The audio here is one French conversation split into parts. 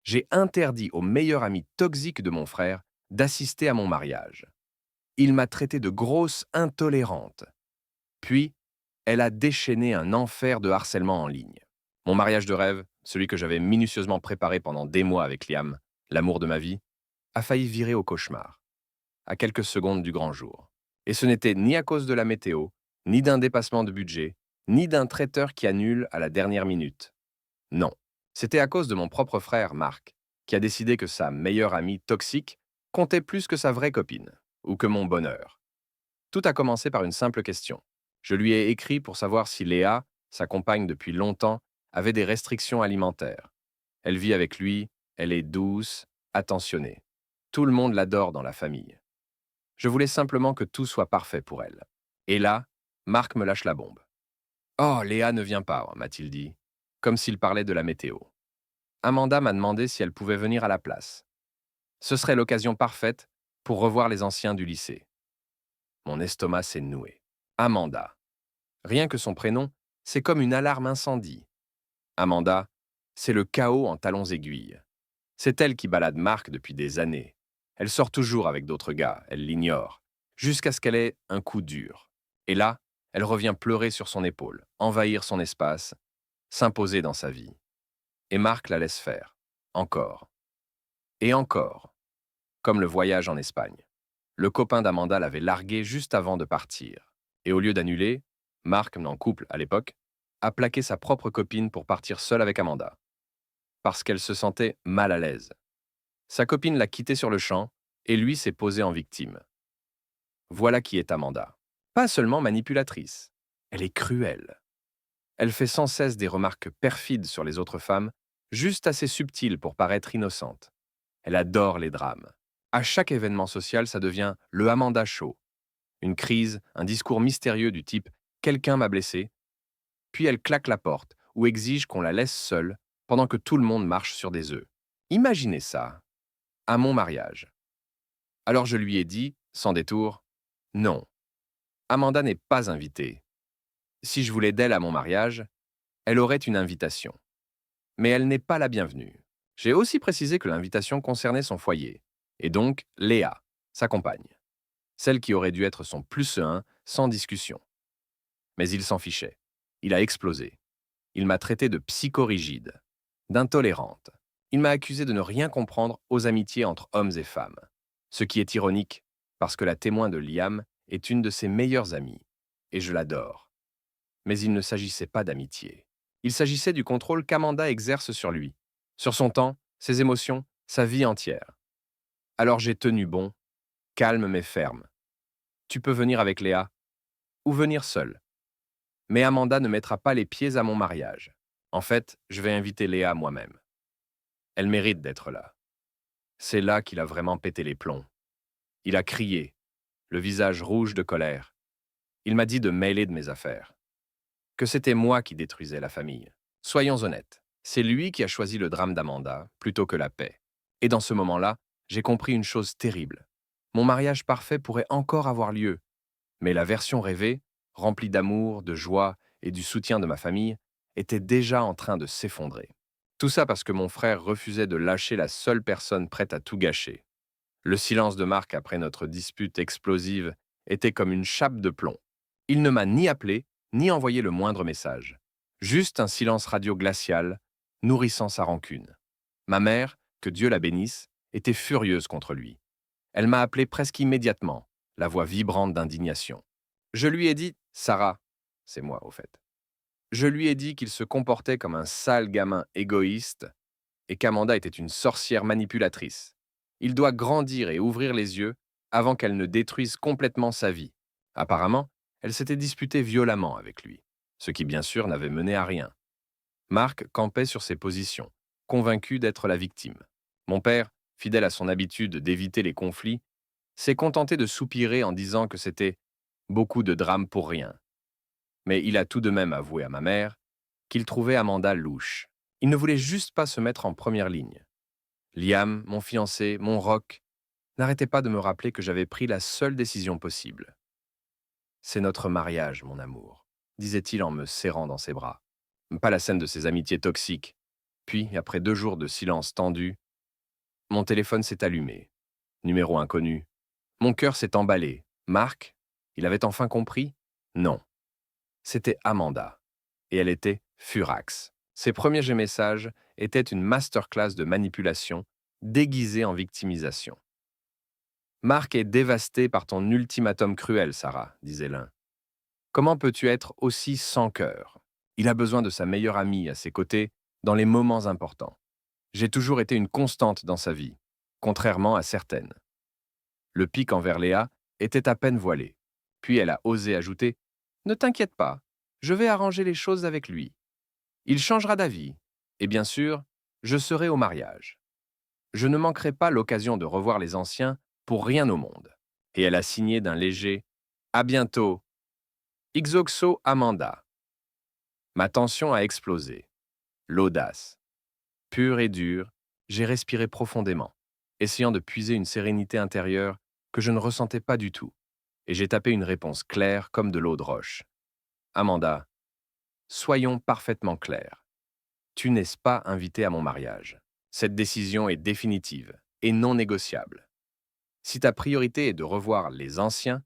J'ai interdit au meilleur ami toxique de mon frère d'assister à mon mariage. Il m'a traité de grosse intolérante. Puis, elle a déchaîné un enfer de harcèlement en ligne. Mon mariage de rêve, celui que j'avais minutieusement préparé pendant des mois avec Liam, l'amour de ma vie, a failli virer au cauchemar, à quelques secondes du grand jour. Et ce n'était ni à cause de la météo, ni d'un dépassement de budget, ni d'un traiteur qui annule à la dernière minute. Non, c'était à cause de mon propre frère, Marc, qui a décidé que sa meilleure amie toxique comptait plus que sa vraie copine, ou que mon bonheur. Tout a commencé par une simple question. Je lui ai écrit pour savoir si Léa, sa compagne depuis longtemps, avait des restrictions alimentaires. Elle vit avec lui, elle est douce, attentionnée. Tout le monde l'adore dans la famille. Je voulais simplement que tout soit parfait pour elle. Et là, Marc me lâche la bombe. «Oh, Léa ne vient pas», m'a-t-il dit, comme s'il parlait de la météo. Amanda m'a demandé si elle pouvait venir à la place. Ce serait l'occasion parfaite pour revoir les anciens du lycée. Mon estomac s'est noué. Amanda. Rien que son prénom, c'est comme une alarme incendie. Amanda, c'est le chaos en talons aiguilles. C'est elle qui balade Marc depuis des années. Elle sort toujours avec d'autres gars, elle l'ignore, jusqu'à ce qu'elle ait un coup dur. Et là, elle revient pleurer sur son épaule, envahir son espace, s'imposer dans sa vie. Et Marc la laisse faire. Encore. Et encore. Comme le voyage en Espagne. Le copain d'Amanda l'avait largué juste avant de partir. Et au lieu d'annuler, Marc, en couple à l'époque, a plaqué sa propre copine pour partir seule avec Amanda. Parce qu'elle se sentait mal à l'aise. Sa copine l'a quitté sur le champ et lui s'est posé en victime. Voilà qui est Amanda. Pas seulement manipulatrice, elle est cruelle. Elle fait sans cesse des remarques perfides sur les autres femmes, juste assez subtiles pour paraître innocente. Elle adore les drames. À chaque événement social, ça devient le Amanda Show. Une crise, un discours mystérieux du type «quelqu'un m'a blessé», puis elle claque la porte ou exige qu'on la laisse seule pendant que tout le monde marche sur des œufs. Imaginez ça, à mon mariage. Alors je lui ai dit, sans détour, non, Amanda n'est pas invitée. Si je voulais d'elle à mon mariage, elle aurait une invitation. Mais elle n'est pas la bienvenue. J'ai aussi précisé que l'invitation concernait son foyer, et donc Léa, sa compagne, celle qui aurait dû être son plus un sans discussion. Mais il s'en fichait. Il a explosé. Il m'a traité de psychorigide, d'intolérante. Il m'a accusé de ne rien comprendre aux amitiés entre hommes et femmes. Ce qui est ironique, parce que la témoin de Liam est une de ses meilleures amies, et je l'adore. Mais il ne s'agissait pas d'amitié. Il s'agissait du contrôle qu'Amanda exerce sur lui, sur son temps, ses émotions, sa vie entière. Alors j'ai tenu bon, calme mais ferme. Tu peux venir avec Léa, ou venir seule. Mais Amanda ne mettra pas les pieds à mon mariage. En fait, je vais inviter Léa moi-même. Elle mérite d'être là. C'est là qu'il a vraiment pété les plombs. Il a crié, le visage rouge de colère. Il m'a dit de mêler de mes affaires. Que c'était moi qui détruisais la famille. Soyons honnêtes, c'est lui qui a choisi le drame d'Amanda plutôt que la paix. Et dans ce moment-là, j'ai compris une chose terrible. Mon mariage parfait pourrait encore avoir lieu, mais la version rêvée, remplie d'amour, de joie et du soutien de ma famille, était déjà en train de s'effondrer. Tout ça parce que mon frère refusait de lâcher la seule personne prête à tout gâcher. Le silence de Marc après notre dispute explosive était comme une chape de plomb. Il ne m'a ni appelé, ni envoyé le moindre message. Juste un silence radio glacial, nourrissant sa rancune. Ma mère, que Dieu la bénisse, était furieuse contre lui. Elle m'a appelé presque immédiatement, la voix vibrante d'indignation. Je lui ai dit, Sarah, c'est moi au fait, je lui ai dit qu'il se comportait comme un sale gamin égoïste et qu'Amanda était une sorcière manipulatrice. Il doit grandir et ouvrir les yeux avant qu'elle ne détruise complètement sa vie. Apparemment, elle s'était disputée violemment avec lui, ce qui bien sûr n'avait mené à rien. Marc campait sur ses positions, convaincu d'être la victime. Mon père, fidèle à son habitude d'éviter les conflits, s'est contenté de soupirer en disant que c'était beaucoup de drame pour rien. Mais il a tout de même avoué à ma mère qu'il trouvait Amanda louche. Il ne voulait juste pas se mettre en première ligne. Liam, mon fiancé, mon roc, n'arrêtait pas de me rappeler que j'avais pris la seule décision possible. C'est notre mariage, mon amour, disait-il en me serrant dans ses bras. Pas la scène de ses amitiés toxiques. Puis, après 2 jours de silence tendu, mon téléphone s'est allumé. Numéro inconnu. Mon cœur s'est emballé. Marc? Il avait enfin compris? Non. C'était Amanda. Et elle était furax. Ses premiers messages étaient une masterclass de manipulation déguisée en victimisation. Marc est dévasté par ton ultimatum cruel, Sarah, disait l'un. Comment peux-tu être aussi sans cœur? Il a besoin de sa meilleure amie à ses côtés dans les moments importants. J'ai toujours été une constante dans sa vie, contrairement à certaines. Le pic envers Léa était à peine voilé. Puis elle a osé ajouter « Ne t'inquiète pas, je vais arranger les choses avec lui. Il changera d'avis. Et bien sûr, je serai au mariage. Je ne manquerai pas l'occasion de revoir les anciens pour rien au monde. » Et elle a signé d'un léger « À bientôt. Ixoxo Amanda. » Ma tension a explosé. L'audace. Pure et dure, j'ai respiré profondément, essayant de puiser une sérénité intérieure que je ne ressentais pas du tout, et j'ai tapé une réponse claire comme de l'eau de roche. Amanda, soyons parfaitement clairs. Tu n'es pas invitée à mon mariage. Cette décision est définitive et non négociable. Si ta priorité est de revoir les anciens,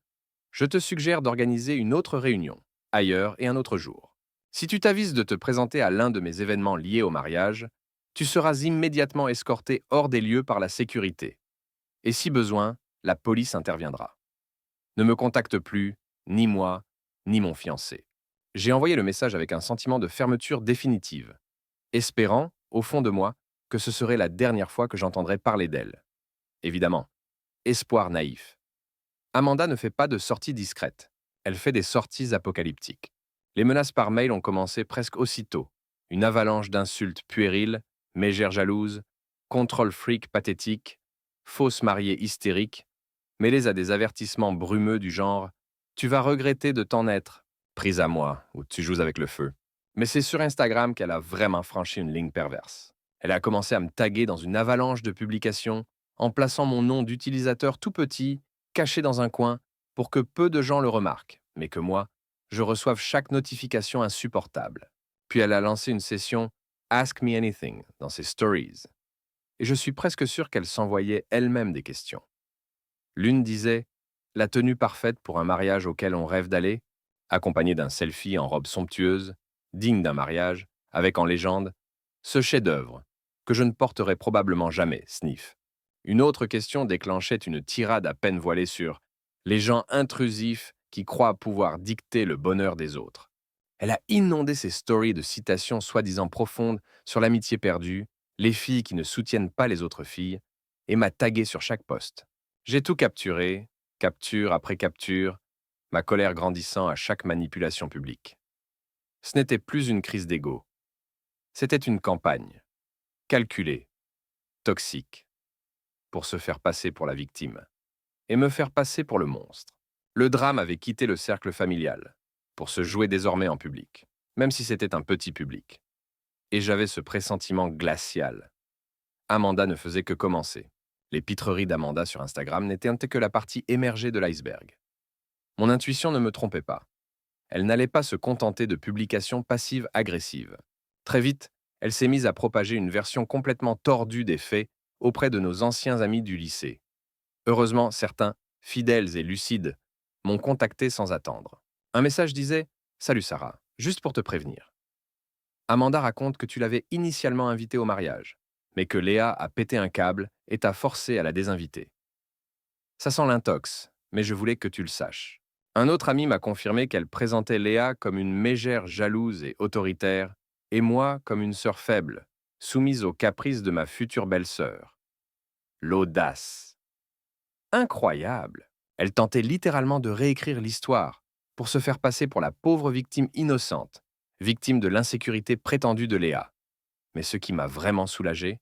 je te suggère d'organiser une autre réunion, ailleurs et un autre jour. Si tu t'avises de te présenter à l'un de mes événements liés au mariage, tu seras immédiatement escorté hors des lieux par la sécurité. Et si besoin, la police interviendra. Ne me contacte plus, ni moi, ni mon fiancé. J'ai envoyé le message avec un sentiment de fermeture définitive, espérant, au fond de moi, que ce serait la dernière fois que j'entendrais parler d'elle. Évidemment, espoir naïf. Amanda ne fait pas de sorties discrètes. Elle fait des sorties apocalyptiques. Les menaces par mail ont commencé presque aussitôt. Une avalanche d'insultes puériles, mégère jalouse, contrôle freak pathétique, fausse mariée hystérique, mêlées à des avertissements brumeux du genre « Tu vas regretter de t'en être, prise à moi, ou tu joues avec le feu ». Mais c'est sur Instagram qu'elle a vraiment franchi une ligne perverse. Elle a commencé à me taguer dans une avalanche de publications, en plaçant mon nom d'utilisateur tout petit, caché dans un coin, pour que peu de gens le remarquent, mais que moi, je reçoive chaque notification insupportable. Puis elle a lancé une session Ask Me Anything dans ses stories. Et je suis presque sûr qu'elle s'envoyait elle-même des questions. L'une disait « La tenue parfaite pour un mariage auquel on rêve d'aller », accompagnée d'un selfie en robe somptueuse, digne d'un mariage, avec en légende « Ce chef-d'œuvre, que je ne porterai probablement jamais, sniff ». Une autre question déclenchait une tirade à peine voilée sur « Les gens intrusifs qui croient pouvoir dicter le bonheur des autres ». Elle a inondé ses stories de citations soi-disant profondes sur l'amitié perdue, les filles qui ne soutiennent pas les autres filles, et m'a tagué sur chaque post. J'ai tout capturé, capture après capture, ma colère grandissant à chaque manipulation publique. Ce n'était plus une crise d'ego. C'était une campagne, calculée, toxique, pour se faire passer pour la victime, et me faire passer pour le monstre. Le drame avait quitté le cercle familial, pour se jouer désormais en public, même si c'était un petit public. Et j'avais ce pressentiment glacial. Amanda ne faisait que commencer. Les pitreries d'Amanda sur Instagram n'étaient que la partie émergée de l'iceberg. Mon intuition ne me trompait pas. Elle n'allait pas se contenter de publications passives-agressives. Très vite, elle s'est mise à propager une version complètement tordue des faits auprès de nos anciens amis du lycée. Heureusement, certains, fidèles et lucides, m'ont contacté sans attendre. Un message disait « Salut Sarah, juste pour te prévenir. Amanda raconte que tu l'avais initialement invitée au mariage, mais que Léa a pété un câble et t'a forcé à la désinviter. Ça sent l'intox, mais je voulais que tu le saches. » Un autre ami m'a confirmé qu'elle présentait Léa comme une mégère jalouse et autoritaire, et moi comme une sœur faible, soumise aux caprices de ma future belle-sœur. L'audace. Incroyable. Elle tentait littéralement de réécrire l'histoire pour se faire passer pour la pauvre victime innocente, victime de l'insécurité prétendue de Léa. Mais ce qui m'a vraiment soulagé,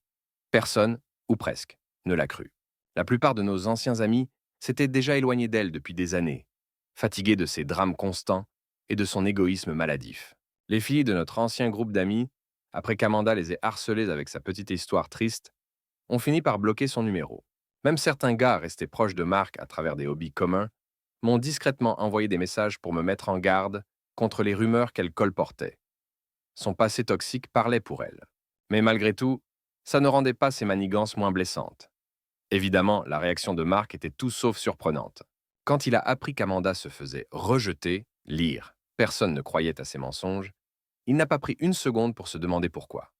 personne, ou presque, ne l'a cru. La plupart de nos anciens amis s'étaient déjà éloignés d'elle depuis des années, fatigués de ses drames constants et de son égoïsme maladif. Les filles de notre ancien groupe d'amis, après qu'Amanda les ait harcelées avec sa petite histoire triste, ont fini par bloquer son numéro. Même certains gars restés proches de Marc à travers des hobbies communs m'ont discrètement envoyé des messages pour me mettre en garde contre les rumeurs qu'elle colportait. Son passé toxique parlait pour elle. Mais malgré tout, ça ne rendait pas ces manigances moins blessantes. Évidemment, la réaction de Marc était tout sauf surprenante. Quand il a appris qu'Amanda se faisait rejeter, lire, personne ne croyait à ses mensonges, il n'a pas pris une seconde pour se demander pourquoi.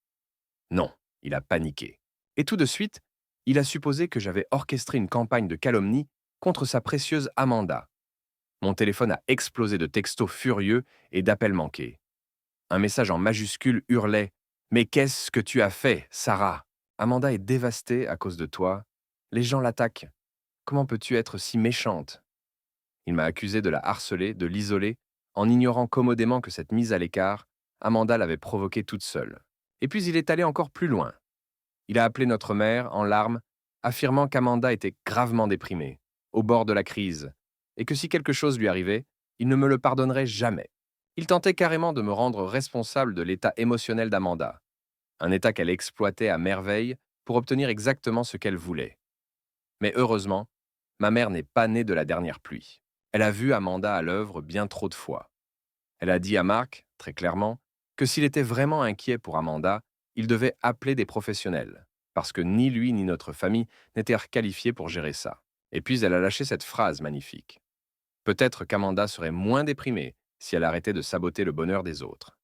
Non, il a paniqué. Et tout de suite, il a supposé que j'avais orchestré une campagne de calomnie contre sa précieuse Amanda. Mon téléphone a explosé de textos furieux et d'appels manqués. Un message en majuscule hurlait: « Mais qu'est-ce que tu as fait, Sarah? Amanda est dévastée à cause de toi. Les gens l'attaquent. Comment peux-tu être si méchante ?» Il m'a accusé de la harceler, de l'isoler, en ignorant commodément que cette mise à l'écart, Amanda l'avait provoquée toute seule. Et puis il est allé encore plus loin. Il a appelé notre mère, en larmes, affirmant qu'Amanda était gravement déprimée, au bord de la crise, et que si quelque chose lui arrivait, il ne me le pardonnerait jamais. Il tentait carrément de me rendre responsable de l'état émotionnel d'Amanda, un état qu'elle exploitait à merveille pour obtenir exactement ce qu'elle voulait. Mais heureusement, ma mère n'est pas née de la dernière pluie. Elle a vu Amanda à l'œuvre bien trop de fois. Elle a dit à Marc, très clairement, que s'il était vraiment inquiet pour Amanda, il devait appeler des professionnels, parce que ni lui ni notre famille n'étaient qualifiés pour gérer ça. Et puis elle a lâché cette phrase magnifique. Peut-être qu'Amanda serait moins déprimée si elle arrêtait de saboter le bonheur des autres.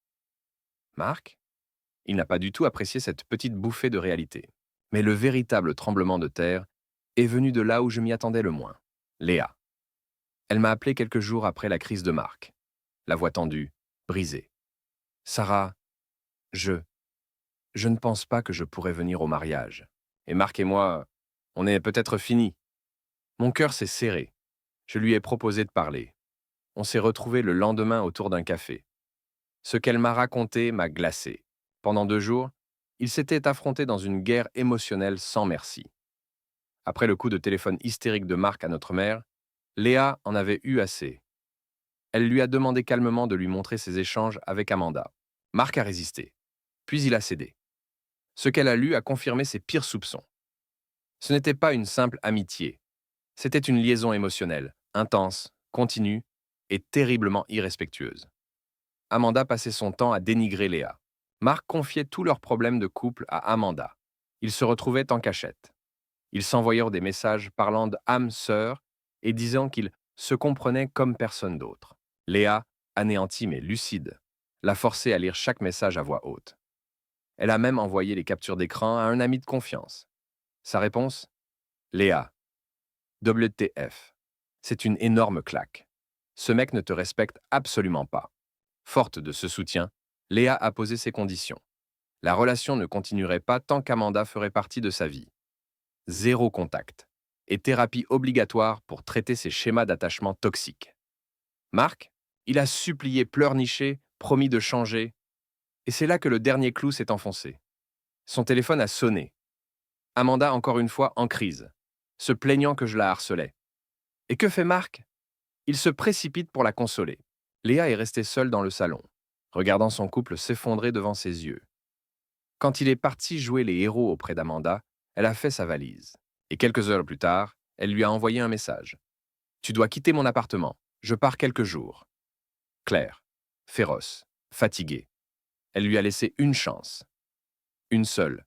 Marc, il n'a pas du tout apprécié cette petite bouffée de réalité. Mais le véritable tremblement de terre est venu de là où je m'y attendais le moins. Léa. Elle m'a appelé quelques jours après la crise de Marc, la voix tendue, brisée. Sarah, je ne pense pas que je pourrais venir au mariage. Et Marc et moi, on est peut-être finis. Mon cœur s'est serré. Je lui ai proposé de parler. On s'est retrouvés le lendemain autour d'un café. Ce qu'elle m'a raconté m'a glacé. Pendant 2 jours, ils s'étaient affrontés dans une guerre émotionnelle sans merci. Après le coup de téléphone hystérique de Marc à notre mère, Léa en avait eu assez. Elle lui a demandé calmement de lui montrer ses échanges avec Amanda. Marc a résisté. Puis il a cédé. Ce qu'elle a lu a confirmé ses pires soupçons. Ce n'était pas une simple amitié. C'était une liaison émotionnelle, intense, continue et terriblement irrespectueuse. Amanda passait son temps à dénigrer Léa. Marc confiait tous leurs problèmes de couple à Amanda. Ils se retrouvaient en cachette. Ils s'envoyaient des messages parlant d'âme sœur et disant qu'ils se comprenaient comme personne d'autre. Léa, anéantie mais lucide, l'a forcé à lire chaque message à voix haute. Elle a même envoyé les captures d'écran à un ami de confiance. Sa réponse? Léa. WTF. C'est une énorme claque. Ce mec ne te respecte absolument pas. Forte de ce soutien, Léa a posé ses conditions. La relation ne continuerait pas tant qu'Amanda ferait partie de sa vie. 0 contact. Et thérapie obligatoire pour traiter ses schémas d'attachement toxiques. Marc, il a supplié, pleurniché, promis de changer. Et c'est là que le dernier clou s'est enfoncé. Son téléphone a sonné. Amanda, encore une fois, en crise, se plaignant que je la harcelais. Et que fait Marc? Il se précipite pour la consoler. Léa est restée seule dans le salon, regardant son couple s'effondrer devant ses yeux. Quand il est parti jouer les héros auprès d'Amanda, elle a fait sa valise. Et quelques heures plus tard, elle lui a envoyé un message. « Tu dois quitter mon appartement. Je pars quelques jours. » Claire, féroce, fatiguée. Elle lui a laissé une chance. Une seule.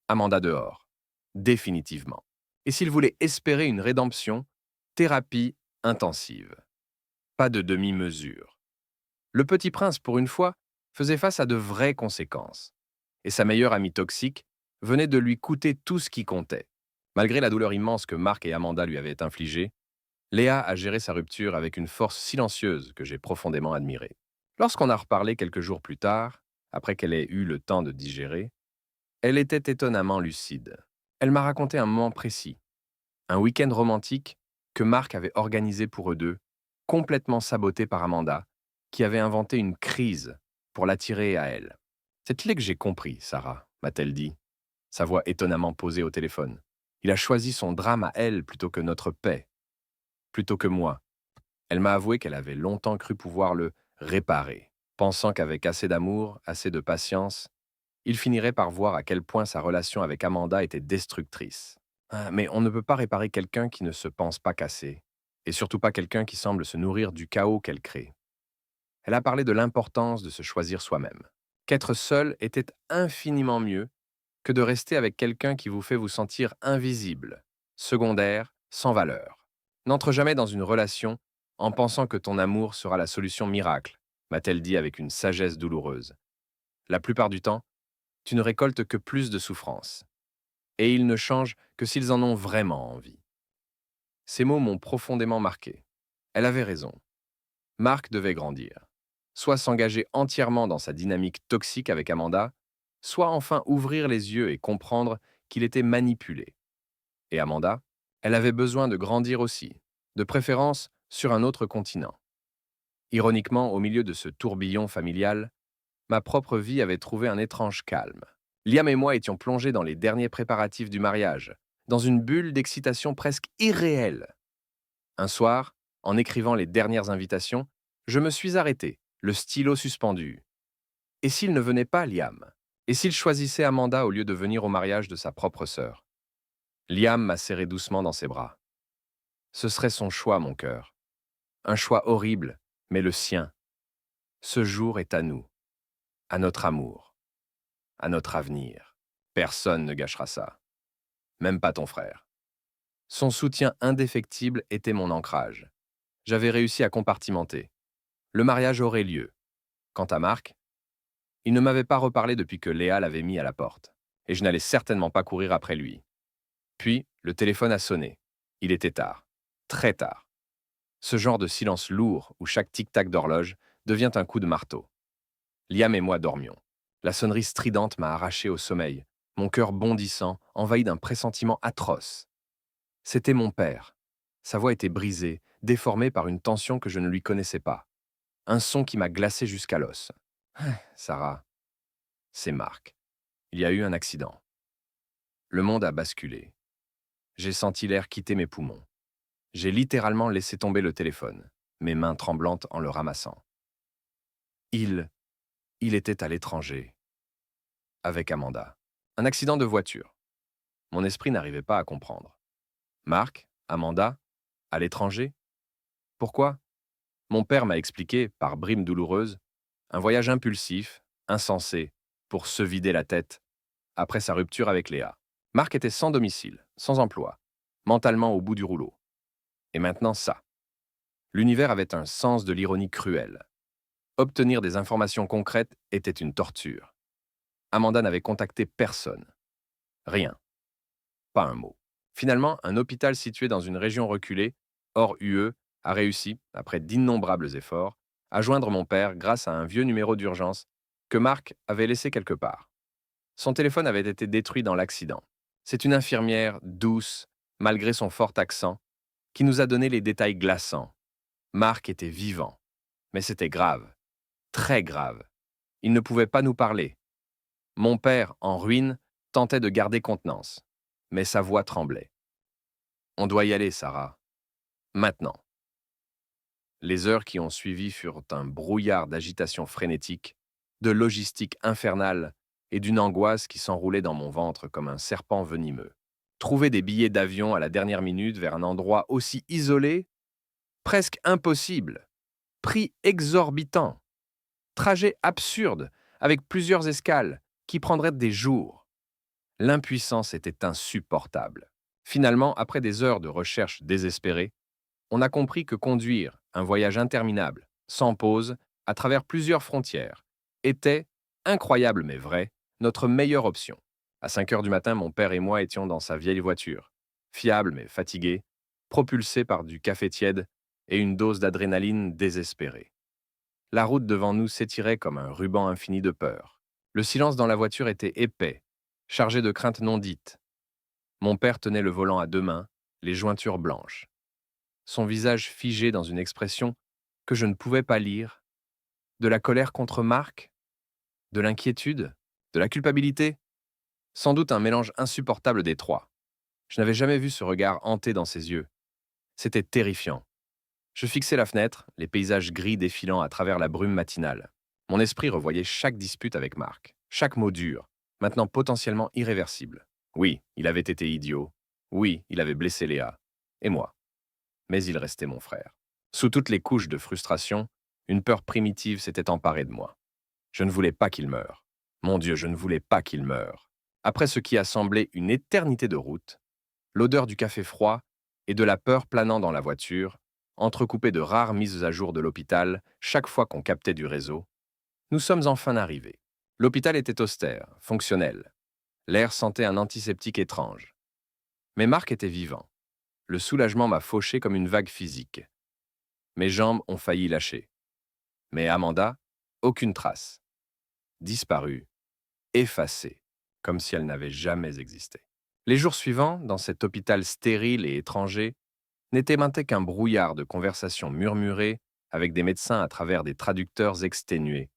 Amanda dehors. Définitivement. Et s'il voulait espérer une rédemption, thérapie intensive. Pas de demi-mesure. Le petit prince, pour une fois, faisait face à de vraies conséquences. Et sa meilleure amie toxique venait de lui coûter tout ce qui comptait. Malgré la douleur immense que Marc et Amanda lui avaient infligée, Léa a géré sa rupture avec une force silencieuse que j'ai profondément admirée. Lorsqu'on a reparlé quelques jours plus tard, après qu'elle ait eu le temps de digérer, elle était étonnamment lucide. Elle m'a raconté un moment précis, un week-end romantique que Marc avait organisé pour eux deux, complètement saboté par Amanda, qui avait inventé une crise pour l'attirer à elle. C'est là que j'ai compris, Sarah, m'a-t-elle dit, sa voix étonnamment posée au téléphone. Il a choisi son drame à elle plutôt que notre paix, plutôt que moi. Elle m'a avoué qu'elle avait longtemps cru pouvoir le réparer, pensant qu'avec assez d'amour, assez de patience, il finirait par voir à quel point sa relation avec Amanda était destructrice. Ah, mais on ne peut pas réparer quelqu'un qui ne se pense pas cassé, et surtout pas quelqu'un qui semble se nourrir du chaos qu'elle crée. Elle a parlé de l'importance de se choisir soi-même, qu'être seul était infiniment mieux que de rester avec quelqu'un qui vous fait vous sentir invisible, secondaire, sans valeur. N'entre jamais dans une relation en pensant que ton amour sera la solution miracle, m'a-t-elle dit avec une sagesse douloureuse. La plupart du temps, tu ne récoltes que plus de souffrance. Et ils ne changent que s'ils en ont vraiment envie. Ces mots m'ont profondément marqué. Elle avait raison. Marc devait grandir. Soit s'engager entièrement dans sa dynamique toxique avec Amanda, soit enfin ouvrir les yeux et comprendre qu'il était manipulé. Et Amanda, elle avait besoin de grandir aussi, de préférence sur un autre continent. Ironiquement, au milieu de ce tourbillon familial, ma propre vie avait trouvé un étrange calme. Liam et moi étions plongés dans les derniers préparatifs du mariage, dans une bulle d'excitation presque irréelle. Un soir, en écrivant les dernières invitations, je me suis arrêté, le stylo suspendu. Et s'il ne venait pas, Liam? Et s'il choisissait Amanda au lieu de venir au mariage de sa propre sœur? Liam m'a serré doucement dans ses bras. Ce serait son choix, mon cœur. Un choix horrible, mais le sien. Ce jour est à nous, à notre amour, à notre avenir. Personne ne gâchera ça. Même pas ton frère. Son soutien indéfectible était mon ancrage. J'avais réussi à compartimenter. Le mariage aurait lieu. Quant à Marc, il ne m'avait pas reparlé depuis que Léa l'avait mis à la porte, et je n'allais certainement pas courir après lui. Puis, le téléphone a sonné. Il était tard. Très tard. Ce genre de silence lourd où chaque tic-tac d'horloge devient un coup de marteau. Liam et moi dormions. La sonnerie stridente m'a arraché au sommeil, mon cœur bondissant, envahi d'un pressentiment atroce. C'était mon père. Sa voix était brisée, déformée par une tension que je ne lui connaissais pas. Un son qui m'a glacé jusqu'à l'os. Sarah, c'est Marc. Il y a eu un accident. Le monde a basculé. J'ai senti l'air quitter mes poumons. J'ai littéralement laissé tomber le téléphone, mes mains tremblantes en le ramassant. Il était à l'étranger, avec Amanda. Un accident de voiture. Mon esprit n'arrivait pas à comprendre. Marc, Amanda, à l'étranger? Pourquoi? Mon père m'a expliqué, par bribes douloureuses, un voyage impulsif, insensé, pour se vider la tête, après sa rupture avec Léa. Marc était sans domicile, sans emploi, mentalement au bout du rouleau. Et maintenant ça. L'univers avait un sens de l'ironie cruelle. Obtenir des informations concrètes était une torture. Amanda n'avait contacté personne. Rien. Pas un mot. Finalement, un hôpital situé dans une région reculée, hors UE, a réussi, après d'innombrables efforts, à joindre mon père grâce à un vieux numéro d'urgence que Marc avait laissé quelque part. Son téléphone avait été détruit dans l'accident. C'est une infirmière douce, malgré son fort accent, qui nous a donné les détails glaçants. Marc était vivant, mais c'était grave, très grave. Il ne pouvait pas nous parler. Mon père, en ruine, tentait de garder contenance, mais sa voix tremblait. On doit y aller, Sarah. Maintenant. Les heures qui ont suivi furent un brouillard d'agitation frénétique, de logistique infernale et d'une angoisse qui s'enroulait dans mon ventre comme un serpent venimeux. Trouver des billets d'avion à la dernière minute vers un endroit aussi isolé, presque impossible. Prix exorbitant. Trajet absurde, avec plusieurs escales, qui prendraient des jours. L'impuissance était insupportable. Finalement, après des heures de recherche désespérée, on a compris que conduire un voyage interminable, sans pause, à travers plusieurs frontières, était, incroyable mais vrai, notre meilleure option. À 5 heures du matin, mon père et moi étions dans sa vieille voiture, fiable mais fatigué, propulsé par du café tiède et une dose d'adrénaline désespérée. La route devant nous s'étirait comme un ruban infini de peur. Le silence dans la voiture était épais, chargé de craintes non dites. Mon père tenait le volant à deux mains, les jointures blanches. Son visage figé dans une expression que je ne pouvais pas lire. De la colère contre Marc? De l'inquiétude? De la culpabilité? Sans doute un mélange insupportable des trois. Je n'avais jamais vu ce regard hanté dans ses yeux. C'était terrifiant. Je fixais la fenêtre, les paysages gris défilant à travers la brume matinale. Mon esprit revoyait chaque dispute avec Marc, chaque mot dur, maintenant potentiellement irréversible. Oui, il avait été idiot. Oui, il avait blessé Léa. Et moi. Mais il restait mon frère. Sous toutes les couches de frustration, une peur primitive s'était emparée de moi. Je ne voulais pas qu'il meure. Mon Dieu, je ne voulais pas qu'il meure. Après ce qui a semblé une éternité de route, l'odeur du café froid et de la peur planant dans la voiture, entrecoupée de rares mises à jour de l'hôpital chaque fois qu'on captait du réseau, nous sommes enfin arrivés. L'hôpital était austère, fonctionnel. L'air sentait un antiseptique étrange. Mais Marc était vivant. Le soulagement m'a fauché comme une vague physique. Mes jambes ont failli lâcher. Mais Amanda, aucune trace. Disparue, effacée, comme si elle n'avait jamais existé. Les jours suivants, dans cet hôpital stérile et étranger, n'étaient qu'un brouillard de conversations murmurées avec des médecins à travers des traducteurs exténués,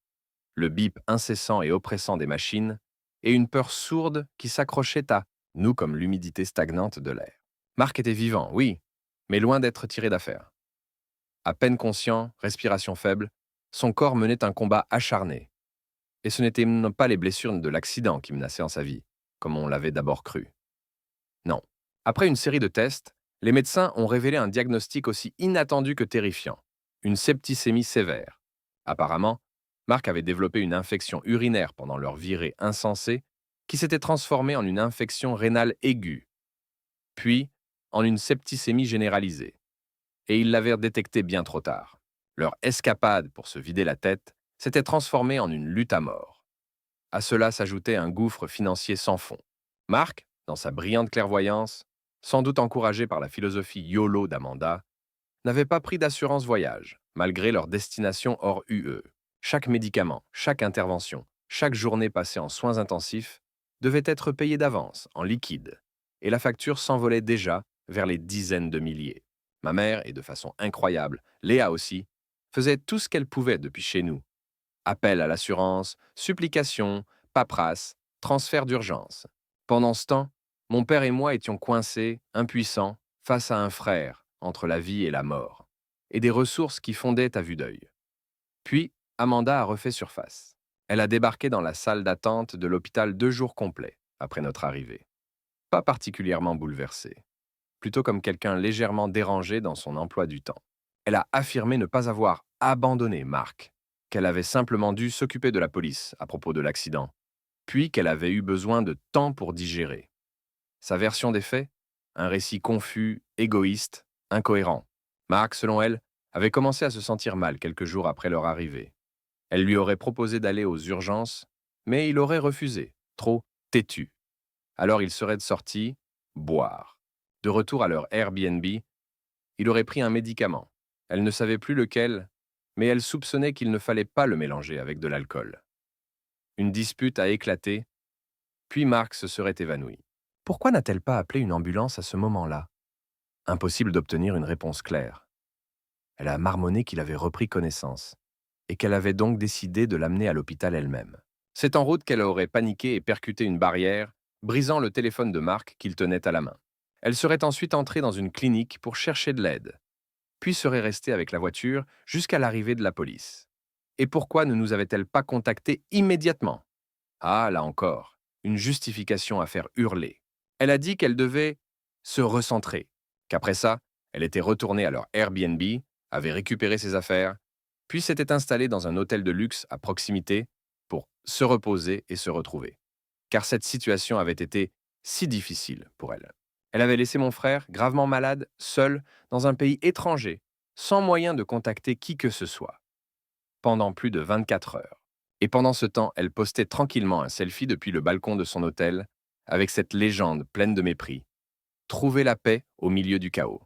le bip incessant et oppressant des machines, et une peur sourde qui s'accrochait à nous comme l'humidité stagnante de l'air. Marc était vivant, oui, mais loin d'être tiré d'affaire. À peine conscient, respiration faible, son corps menait un combat acharné. Et ce n'étaient pas les blessures de l'accident qui menaçaient en sa vie, comme on l'avait d'abord cru. Non. Après une série de tests, les médecins ont révélé un diagnostic aussi inattendu que terrifiant, une septicémie sévère. Apparemment, Marc avait développé une infection urinaire pendant leur virée insensée qui s'était transformée en une infection rénale aiguë, puis en une septicémie généralisée. Et ils l'avaient détecté bien trop tard. Leur escapade pour se vider la tête s'était transformée en une lutte à mort. À cela s'ajoutait un gouffre financier sans fond. Marc, dans sa brillante clairvoyance, sans doute encouragé par la philosophie YOLO d'Amanda, n'avait pas pris d'assurance voyage, malgré leur destination hors UE. Chaque médicament, chaque intervention, chaque journée passée en soins intensifs devait être payée d'avance, en liquide, et la facture s'envolait déjà vers les dizaines de milliers. Ma mère, et de façon incroyable, Léa aussi, faisait tout ce qu'elle pouvait depuis chez nous. Appel à l'assurance, supplications, paperasse, transfert d'urgence. Pendant ce temps, mon père et moi étions coincés, impuissants, face à un frère, entre la vie et la mort, et des ressources qui fondaient à vue d'œil. Puis, Amanda a refait surface. Elle a débarqué dans la salle d'attente de l'hôpital 2 jours complets après notre arrivée. Pas particulièrement bouleversée, plutôt comme quelqu'un légèrement dérangé dans son emploi du temps. Elle a affirmé ne pas avoir abandonné Marc, qu'elle avait simplement dû s'occuper de la police à propos de l'accident, puis qu'elle avait eu besoin de temps pour digérer. Sa version des faits? Un récit confus, égoïste, incohérent. Marc, selon elle, avait commencé à se sentir mal quelques jours après leur arrivée. Elle lui aurait proposé d'aller aux urgences, mais il aurait refusé, trop têtu. Alors il serait sorti, boire. De retour à leur Airbnb, il aurait pris un médicament. Elle ne savait plus lequel, mais elle soupçonnait qu'il ne fallait pas le mélanger avec de l'alcool. Une dispute a éclaté, puis Marc se serait évanoui. Pourquoi n'a-t-elle pas appelé une ambulance à ce moment-là? Impossible d'obtenir une réponse claire. Elle a marmonné qu'il avait repris connaissance, et qu'elle avait donc décidé de l'amener à l'hôpital elle-même. C'est en route qu'elle aurait paniqué et percuté une barrière, brisant le téléphone de Marc qu'il tenait à la main. Elle serait ensuite entrée dans une clinique pour chercher de l'aide, puis serait restée avec la voiture jusqu'à l'arrivée de la police. Et pourquoi ne nous avait-elle pas contactés immédiatement? Ah, là encore, une justification à faire hurler. Elle a dit qu'elle devait se recentrer, qu'après ça, elle était retournée à leur Airbnb, avait récupéré ses affaires, puis s'était installée dans un hôtel de luxe à proximité pour se reposer et se retrouver. Car cette situation avait été si difficile pour elle. Elle avait laissé mon frère, gravement malade, seul, dans un pays étranger, sans moyen de contacter qui que ce soit, pendant plus de 24 heures. Et pendant ce temps, elle postait tranquillement un selfie depuis le balcon de son hôtel, avec cette légende pleine de mépris. Trouver la paix au milieu du chaos,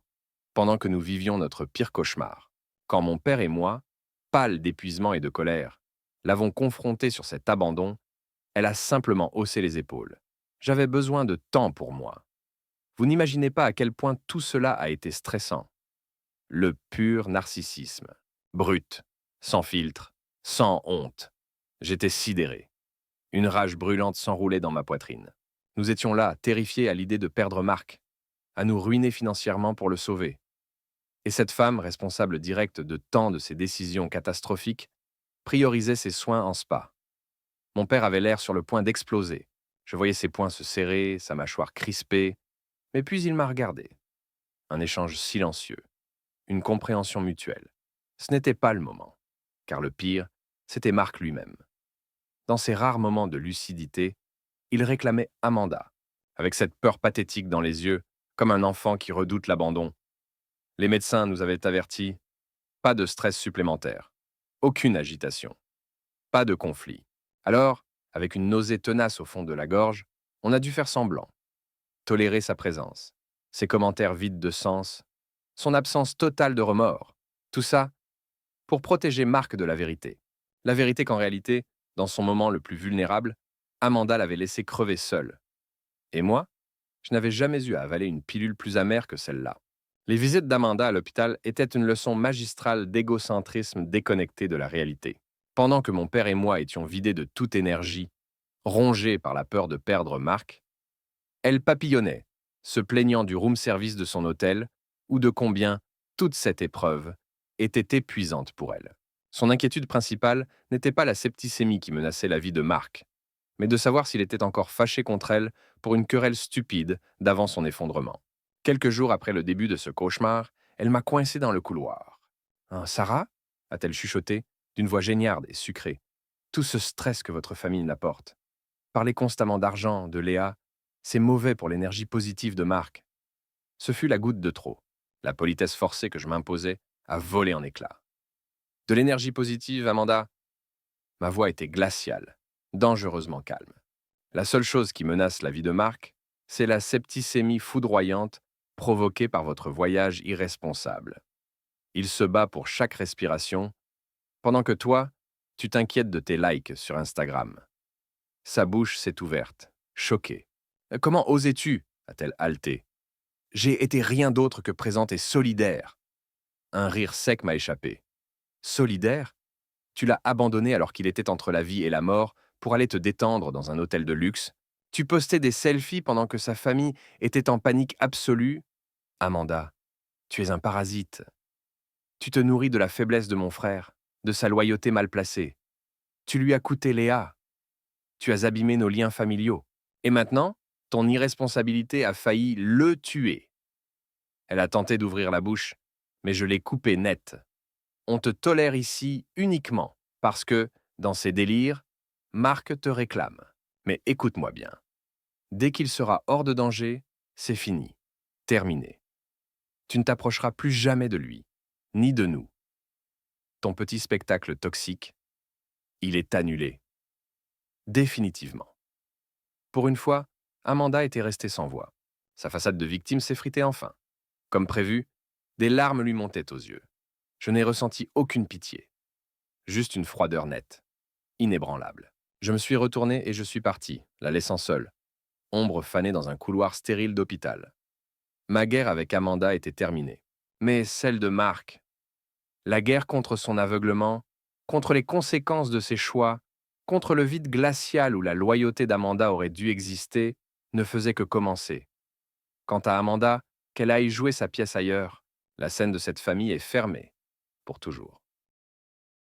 pendant que nous vivions notre pire cauchemar. Quand mon père et moi, pâles d'épuisement et de colère, l'avons confrontée sur cet abandon, elle a simplement haussé les épaules. J'avais besoin de temps pour moi. Vous n'imaginez pas à quel point tout cela a été stressant. Le pur narcissisme. Brut, sans filtre, sans honte. J'étais sidéré. Une rage brûlante s'enroulait dans ma poitrine. Nous étions là, terrifiés à l'idée de perdre Marc, à nous ruiner financièrement pour le sauver. Et cette femme, responsable directe de tant de ses décisions catastrophiques, priorisait ses soins en spa. Mon père avait l'air sur le point d'exploser. Je voyais ses poings se serrer, sa mâchoire crispée, mais puis il m'a regardé. Un échange silencieux, une compréhension mutuelle. Ce n'était pas le moment, car le pire, c'était Marc lui-même. Dans ces rares moments de lucidité, Il réclamait Amanda, avec cette peur pathétique dans les yeux, comme un enfant qui redoute l'abandon. Les médecins nous avaient avertis, pas de stress supplémentaire, aucune agitation, pas de conflit. Alors, avec une nausée tenace au fond de la gorge, on a dû faire semblant, tolérer sa présence, ses commentaires vides de sens, son absence totale de remords. Tout ça pour protéger Marc de la vérité. La vérité qu'en réalité, dans son moment le plus vulnérable, Amanda l'avait laissé crever seule. Et moi, je n'avais jamais eu à avaler une pilule plus amère que celle-là. Les visites d'Amanda à l'hôpital étaient une leçon magistrale d'égocentrisme déconnecté de la réalité. Pendant que mon père et moi étions vidés de toute énergie, rongés par la peur de perdre Marc, elle papillonnait, se plaignant du room service de son hôtel ou de combien toute cette épreuve était épuisante pour elle. Son inquiétude principale n'était pas la septicémie qui menaçait la vie de Marc, mais de savoir s'il était encore fâché contre elle pour une querelle stupide d'avant son effondrement. Quelques jours après le début de ce cauchemar, elle m'a coincé dans le couloir. Hein, Sarah a-t-elle chuchoté, d'une voix géniarde et sucrée. Tout ce stress que votre famille n'apporte. Parler constamment d'argent, de Léa, c'est mauvais pour l'énergie positive de Marc. Ce fut la goutte de trop. La politesse forcée que je m'imposais a volé en éclats. De l'énergie positive, Amanda? Ma voix était glaciale, dangereusement calme. La seule chose qui menace la vie de Marc, c'est la septicémie foudroyante provoquée par votre voyage irresponsable. Il se bat pour chaque respiration, pendant que toi, tu t'inquiètes de tes likes sur Instagram. Sa bouche s'est ouverte, choquée. Comment osais-tu a-t-elle haleté. J'ai été rien d'autre que présente et solidaire. Un rire sec m'a échappé. Solidaire? Tu l'as abandonné alors qu'il était entre la vie et la mort pour aller te détendre dans un hôtel de luxe. Tu postais des selfies pendant que sa famille était en panique absolue. Amanda, tu es un parasite. Tu te nourris de la faiblesse de mon frère, de sa loyauté mal placée. Tu lui as coûté Léa. Tu as abîmé nos liens familiaux. Et maintenant, ton irresponsabilité a failli le tuer. Elle a tenté d'ouvrir la bouche, mais je l'ai coupée net. On te tolère ici uniquement parce que, dans ses délires, Marc te réclame. Mais écoute-moi bien. Dès qu'il sera hors de danger, c'est fini. Terminé. Tu ne t'approcheras plus jamais de lui, ni de nous. Ton petit spectacle toxique, il est annulé. Définitivement. Pour une fois, Amanda était restée sans voix. Sa façade de victime s'effritait enfin. Comme prévu, des larmes lui montaient aux yeux. Je n'ai ressenti aucune pitié. Juste une froideur nette, inébranlable. Je me suis retourné et je suis parti, la laissant seule, ombre fanée dans un couloir stérile d'hôpital. Ma guerre avec Amanda était terminée. Mais celle de Marc, la guerre contre son aveuglement, contre les conséquences de ses choix, contre le vide glacial où la loyauté d'Amanda aurait dû exister, ne faisait que commencer. Quant à Amanda, qu'elle aille jouer sa pièce ailleurs, la scène de cette famille est fermée, pour toujours.